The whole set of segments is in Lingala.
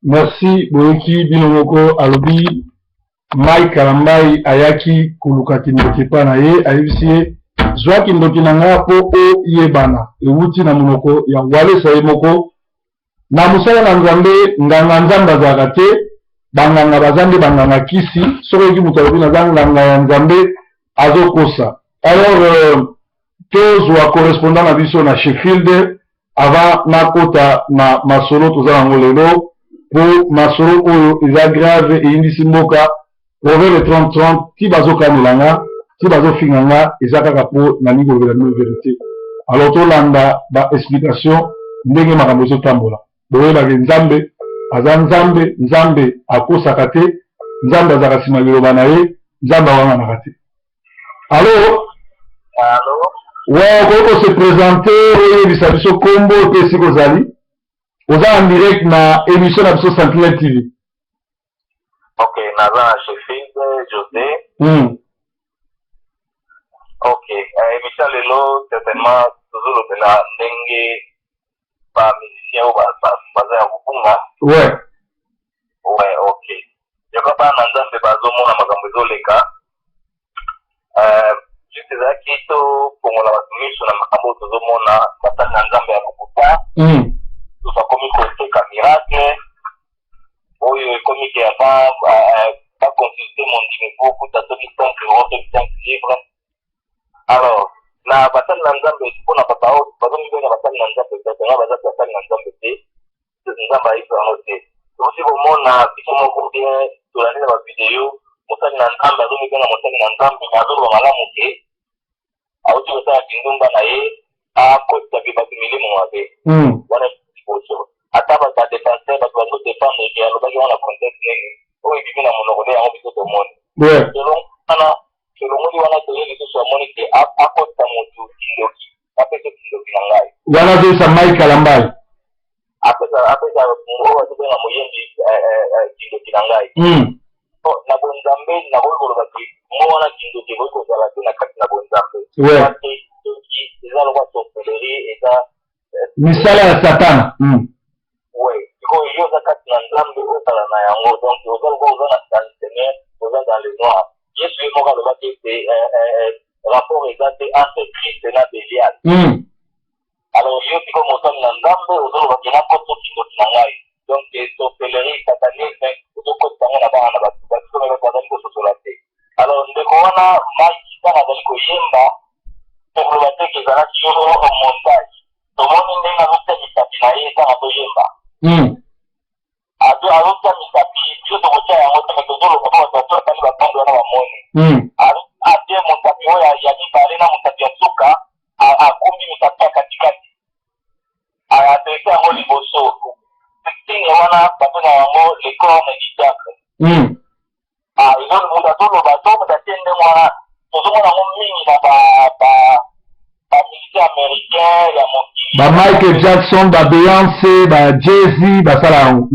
Merci Boyoki Binomoko alobi Mike Kalambai ayaki kuluka kindoki pa na ye ayebisi zwa kindoki na nga po o yebana ewuti na monoko ya wale sa moko na musala na nzambe nganga nzambe azalaka te banganga bazambe banganga kisi soki mutu alobi na nganga ya nzambe azokosa. Alors tozwa correspondant na biso na Sheffield avant nakota na masolo toza nango lelo pour masolo oyo eza grave et indisi mboka proverbe 30-30 ti bazokanelanga ti bazofinganga eza kaka po na ningo la vérité. Alors tolanda ba explication ndenge makambo ezotambola boyebake nzambe aza nzambe, nzambe akosaka te, nzambe azalaka nsima liloba na ye, nzambe awanganaka te. Allo ouais, on se présenter oyebisa biso kombo pe siko zali oza en direct na émission na biso Sentinelle TV. Ok, naza na Sheffield José. Ok, émission lelo certainement tozolobela ndenge ba musicien oyo baza ya kopunga. Ouais. Ouais, ok. Yoko bana na nzambe bazomona makambo ezoleka. Juste ezalaki topongola bato miso na makambo oyo tozomona basali na nzambe ya lokuta. Tozakomi koteka miracle oyo ekomi ke baconsulte mondimi po kuta soki 5 euros soki 5 livres. Alors na basali na nzambe mpona papa oyo bazomibena basali na nzambe tanga baza basali na nzambe te nzambe ayiso yango te. Osi komona biso moko bien tolandela bavideo mosali na nzambe azomibena mosali na nzambe azoloba malamu te auti kosala kindumba na ye akotisa pe bato milimo mabe wana liboso ata bato badefanse bato bazodefendre ke alobaki wana contexte nini oyo ebibi na monoko nde yango biso tomoni selongoli wana toye lisusu amoni ke akotisa motu kindoki apesa kindoki na ngai wana azolisa Mike Kalambai apesa oyo azobenga moyendi kindoki na ngai na bonzambe nakoki koloba ke mo wana kindoki ekoki kozala te na kati na bonzambe eza lokwa sorcellerie eza misala ya satana. Ouais, sikoyo yo oza kati na nzambe ozala na yango donc oza lokwa oza na seigneur oza dans le noir yesu ye moko alobaki ete rapport eza te entre Christ na Belial. Alors yo sikoyo mosali na nzambe ozolobaki nakoso kindoki na ngai donc sorcellerie satanisme ozokotisa ngo na bana na bato bazali kososola te. Alors ndeko wana Mike tana azali koyemba okoloba te ke ezalaki yo montage tomoni ndenge azotya misapi na ye tana toyemba azotya misapi biso tokotya yango te me tozoloba po bato atali bapande wana bamoni ate mosapi oyo ya mibale na mosapi ya suka akumbi misapi ya katikati atrese yango liboso signe wana babenga yango le corne du diable. Moto azoloba te ndenge wana tozomona yango mingi na ba Michael Jackson, ba Beyoncé, ba Jay-Z, ba sala yango.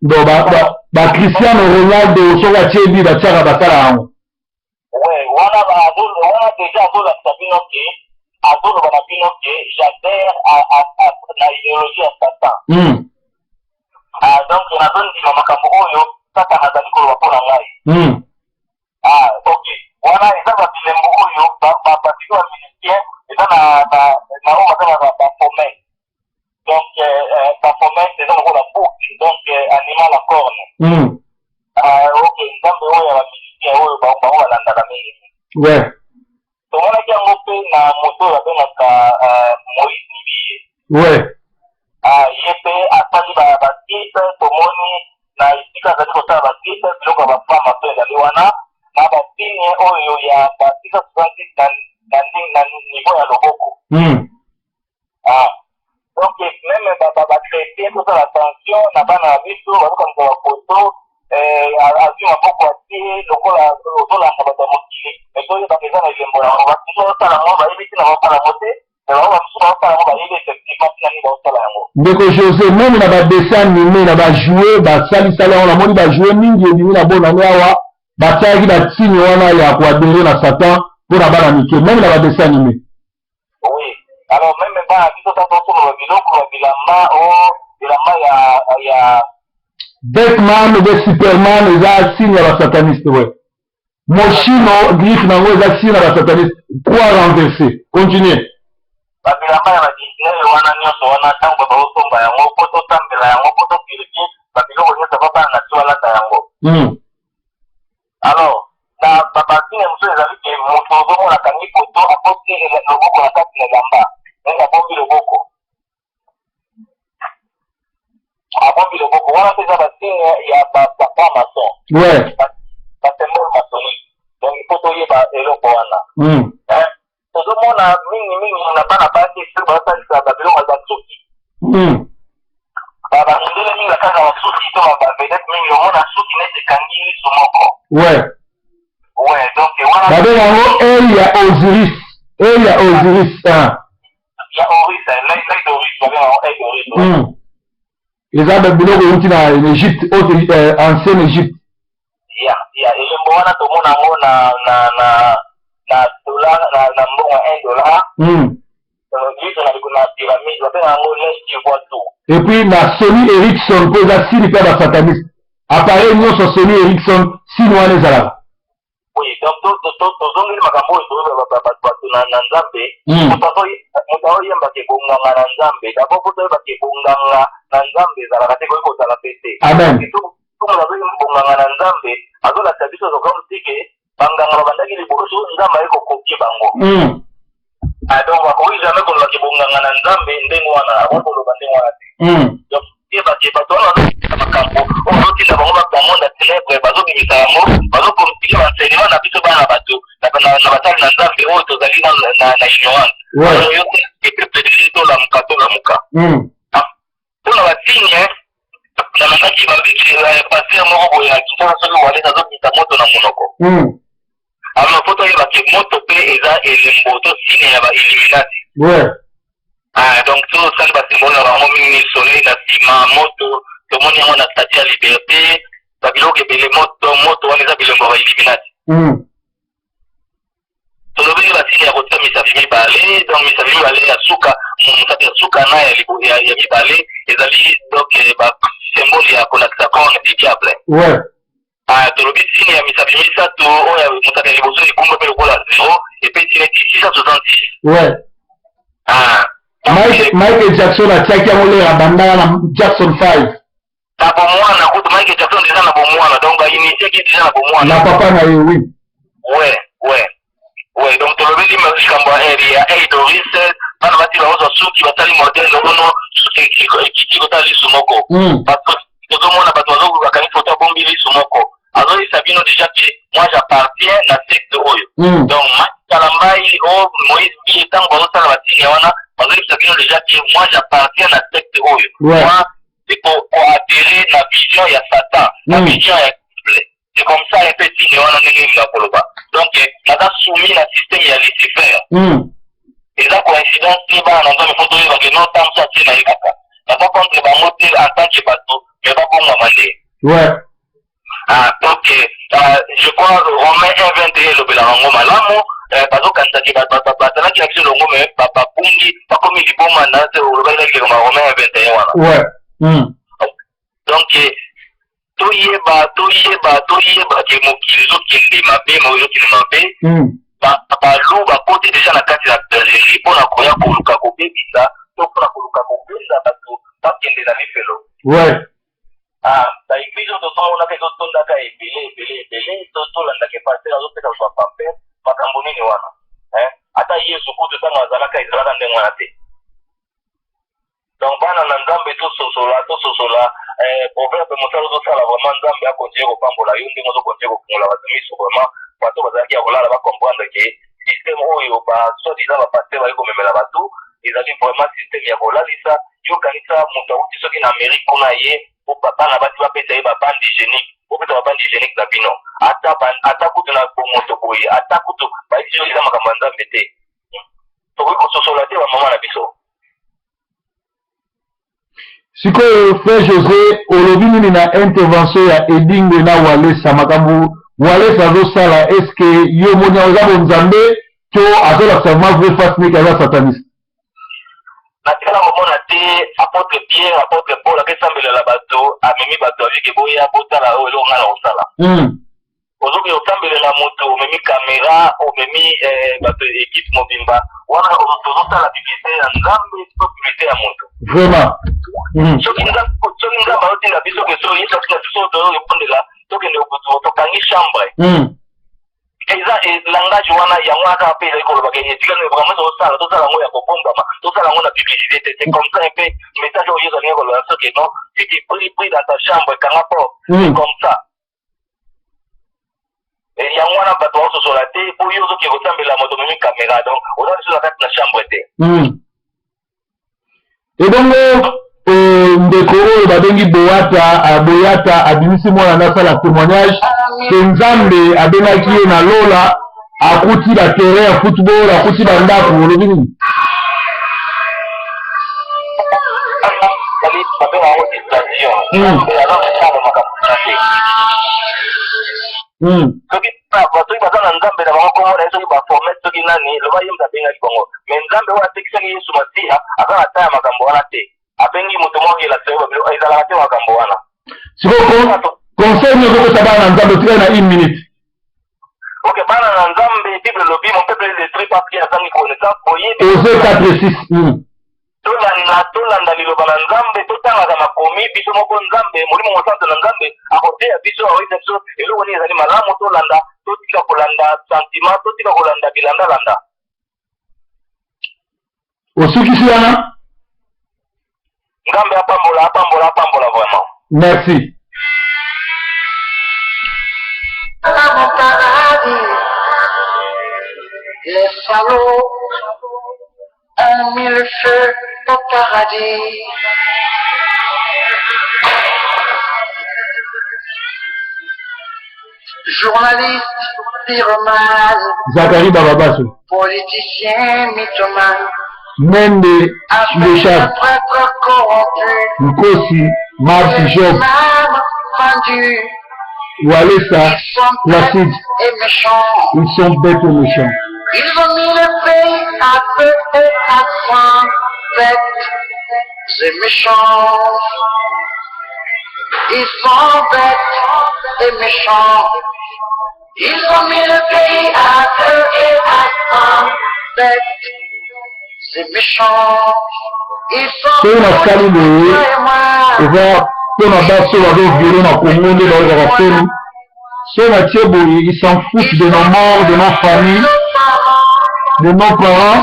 Bon, ba Cristiano Ronaldo soka chebi ba tsaka ba sala yango. Ouais, voilà déjà j'adhère à la idéologie à Satan. Donc on a besoin de makambo oyo Satan azali ko pour ngai. OK. Voilà, et ça va bilembo oyo ba patio musicien et ça na on va ba former. Donc performance c'est dans la boucle donc animal à corne. OK, ngambe oyo ya musicien oyo ba landa la mingi. Ouais. Donc on a déjà monté na moto ya benaka Moïse Nibiye. Ouais. Yepe atali ba tipe tomoni na isika za kota ba tipe biloko ba fama to ezali wana na ba signe oyo ya ba tipe 70 na niveau ya loboko. Donc même ba traiter tout ça attention na bana biso ba ko ba photo azui maboko ati lokola otola na bato mokili etoyo bakeza na elembo yango basusu baosala yango bayebi ntina baosala yango te me bango basusu baosala yango bayebi effectivement ntina nini baosala yango. Ndeko José meme na badessin animé na bajouer basalisala yango namoni bajouer mingi ebimi na bonango awa batiaki batini wana ya koadere na Satan mpo na bana mike meme na badessin animé. Oui, alors même bana biso tata osolola biloko bilamba ya Batman ou Superman eza signe ya basataniste ouais. Moshino griffe nango eza signe ya basataniste. Quoi renverser? Continuez. Babilamba ya badisney wana nyonso wana ntango baosomba yango po totambela yango po topiliki babiloko nyonso babana na ti walata yango. Alors na babasine mosusu ezali ke moto ozomona akangi foto aposi loboko na kati na elamba ndenge abombi loboko. Abombi loboko wana mpe eza basigne ya bapa mason. Ouais. Basymbole masonique. Donc il faut toyeba eloko wana. Tozomona mingi na bana basi soki baosalisa babiloko eza suki. Bamindele mingi akanga basuki to bavedete mingi omona suki neti ekangi liso moko. Ouais. Ouais, donc wana babenga yango el ya Osiris. El ya Osiris. Ya Oris, l'œil d'Oris, babenga yango œil d'Oris. Eza babiloko euti na Égypte, ancienne Égypte. Ya elembo wana tomona yango na dollar na mbongo $1. Na pyramide babenga yango l'œil qui voit tout. Et puis na Sony Ericsson mpo eza sini mpe ya basataniste. Appareil nyonso Sony Ericsson sini wana ezalaka. Oui, donc tozongeli makambo oyo toyeba bato na nzambe moto aoyembaka ebonganga na nzambe d'abord po toyebaka ebonganga na nzambe ezalaka te koyi kozala pe te. Amen. Soki azoyeba ebonganga na nzambe azolakisa biso zokamtike banganga babandaki liboso nzambe aye kokoki bango. Donc bakoki jamais kolobaka ebonganga na nzambe ndenge wana akokoloba ndenge wana te. Donc yebake bato wana bazobimisa makambo oyo bazotinda bango bamonda ténèbre bazobimisa yango bazopolitike baenseignement na biso bana bato na batali na nzambe oyo tozali na ignorance oyo epepedelisi tolamuka mpona basigne namanaki paster moko boye na kitana soki waleta azobimisa moto na monoko. Alors po toyebake moto mpe eza elembo to signe ya bailluminati. Donc tosali basimbole na bango mingi soleil na nsima moto tomoni yango na statue ya liberté babiloko ebele moto wana eza bilembo ya bailluminati. tolobeli basigne ya kotia misapi mibale donc misapi mibale ya suka mosapi ya suka na ya mibale ezali donc basymbole ya kolakisa corne du diable. tolobi signe ya misapi misato oyo mosapi ya liboso ekombo mpe lokola 0 epe tineti 666. Michael Jackson atiaki yango lera bandana na Jackson 5. Na bomwana kutu Michael Jackson déjà na bomwana donc initiaki déjà na bomwana. Na papa na ye oui. Ouais donc tolobeli makambo ya Doris bana bati baoza suki batali modèle ono ekiti kotala lisu moko. Tozomona bato bazobakangi foto ya bombi lisu moko. Azoyisa bino déjà que moi j'appartiens na secte oyo. Donc Kalambai o Moïse Nibiye ntango bazosala basigne wana bazoyisa bino déjà que moi j'appartiens na secte oyo. Moi c'est pour adhérer na vision ya Satan, na vision ya Bible. C'est comme ça un peu signe wana ndenge mingi koloba. donc naza soumis na système ya Lucifer eza coïncidence te bana na nzambe mpo toyebake no ntango so atie na ye kaka naza contre bango te en tant que bato mais babongama nde donc je crois Romain 1:21 elobelaka yango malamu bazokanisaki bazalaki na biso elongo me babungi bakomi liboma na olobaki na Romain 1:21 wana donc toyeba ke mokili ezokende mabe ezokende mabe balu bakoti deja na kati na bergerie mpona koya koluka kobebisa to mpona koluka kobenda bato bakende na lifelo na eglise oyo tozomonaka ezotondaka ebele tolandaka paster azopesa bato bapamper makambo nini wana ata yesu kutu ntango azalaka ezalaka ndenge wana te donc bana na nzambe tososola proverbe mosala ozosala vraiment nzambe akontinue kopambola yo ndenge ozokontinue kofungola bato miso vraiment bato bazalaki ya kolala bakomprendre ke systeme oyo basoi-disant bapaster bali komemela bato ezali vraiment systeme ya kolalisa yokanisa moto akuti soki na amérique kuna ye bana bati bapesa ye babande hygiénique bopesa babande hygiénique na bino ata kutu na moto boye ata kutu baisi yo eza makambo ya nzambe te tokoki kososola te bamama na biso. Sikoyo frère José olobi nini na intervention ya Edingo na Walesa makambo Walesa azosala eske yo moni oza bonzambe to azolakisa ma vrai face nika aza sataniste natikala komona te apôtre Pierre apôtre Paul akesambelela bato amemi bato avike boya botala oyo elonga na kosala ozoki osambelela moto omemi kamera omemi bato équipe mobimba wana tozosala publicité ya nzambe to publicité ya moto vraiment soki nzambe azotinda biso ke soki soki biso toyokondela tokende tokangi chambre eza langage wana yango aka mpe ezali kolobaka etikani vraiment tosala yango ya kobombama tosala yango na publicité te c'est comme ça un peu message oyo ezolingi koloba soki non si tu pris dans ta chambre kanga po c'est comme ça yango wana bato baososola te po yo ozoki kosambela moto omemi caméra donc oza biso na kati na chambre te ebongo ndeko oyo babengi boyata abimisi mwana nasala témoignage ke nzambe abengaki ye na lola akuti baterrain ya football akuti bandako olobi nini soki baza na nzambe na bango komona ye soki baforme soki nani loba ye moto abengaki bango mais nzambe oyo atekisaki yesu masiya aza na ta ya makambo wana te abengi moto moko elasa ezalaka te makambo wana siko conseil nyonso okota bana na nzambe otikali na 1 minute ok bana na nzambe bible lobi mon peuple est détruit parce qu'il azangi connaissance boyebi Osée 4:6 tolanda liloba na nzambe totangaka makomi biso moko nzambe molimo mosantu na nzambe akoteya biso akoyisa biso eloko nini ezali malamu tolanda totika kolanda sentiment totika kolanda bilandalanda osukisi wana nzambe apambola vraiment merci Mon paradis, les salauds ont mis le feu au paradis. Journalistes, pyromanes, Zacharie Bababasso, politiciens, mythomanes, Mende Léchard, prêtres corrompus, Nkosi, Marc Job, femmes vendues. Walesa, Placide, et méchants. ils sont bêtes et méchants. Ils ont mis le pays à feu et à sang, bêtes et méchants. Ils sont bêtes et méchants. Ils ont mis le pays à feu et à sang, bêtes et méchants. Ils sont C'est une escale de eza mpona baso bazoviole na Congo nde baozaka soni so batie boye ils s'en foutent de nos morts, de nos familles, de nos parents,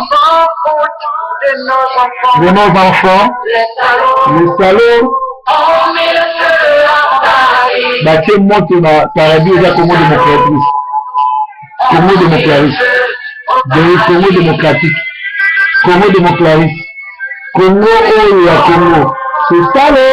de nos enfants. Les salauds batie moto na paradis eza Congo démocratique, Congo démocratique, Congo démocratique, Congo démocratique, Congo oyo ya Congo, c'est ça le